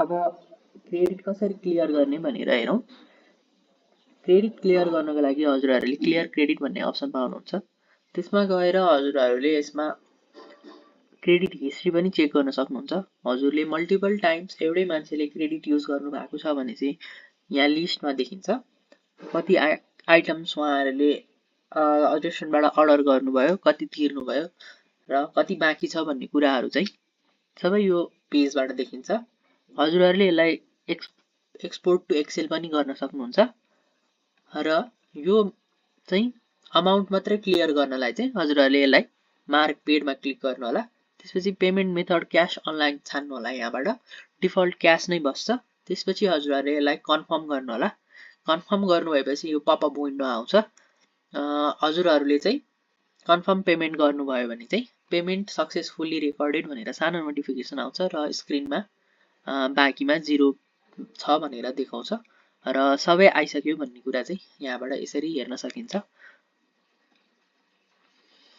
अब क्रेडिट कसरी क्लियर गर्ने भनेर हेरौँ। क्रेडिट क्लियर गर्नको लागि हजुरहरूले क्लियर क्रेडिट भन्ने अप्सन पाउनुहुन्छ। त्यसमा गएर हजुरहरूले यसमा क्रेडिट हिस्ट्री पनि चेक गर्न सक्नुहुन्छ। हजुरले मल्टिपल टाइम्स एउटै मान्छेले क्रेडिट युज गर्नु भएको छ भने चाहिँ यहाँ लिस्टमा देखिन्छ कति आइटम्स उहाँहरूले रेस्टुरेन्टबाट अर्डर गर्नुभयो, कति तिर्नुभयो र कति बाँकी छ भन्ने कुराहरू चाहिँ सबै यो पेजबाट देखिन्छ। हजुरहरूले यसलाई एक्सपोर्ट टु एक्सेल पनि गर्न सक्नुहुन्छ र यो चाहिँ अमाउन्ट मात्रै क्लियर गर्नलाई चाहिँ हजुरहरूले यसलाई मार्क पेडमा क्लिक गर्नु होला। त्यसपछि पेमेन्ट मेथड क्यास अनलाइन छान्नु होला। यहाँबाट डिफल्ट क्यास नै बस्छ। त्यसपछि हजुरहरूले यसलाई कन्फर्म गर्नु होला। कन्फर्म गर्नुभएपछि यो पपअप विन्डो आउँछ। हजुरहरूले चाहिँ कन्फर्म पेमेन्ट गर्नुभयो भने चाहिँ पेमेन्ट सक्सेसफुल्ली रेकर्डेड भनेर सानो नोटिफिकेसन आउँछ र स्क्रिनमा बाँकीमा 0 छ भनेर देखाउँछ र सबै आइसक्यो भन्ने कुरा चाहिँ यहाँबाट यसरी हेर्न सकिन्छ।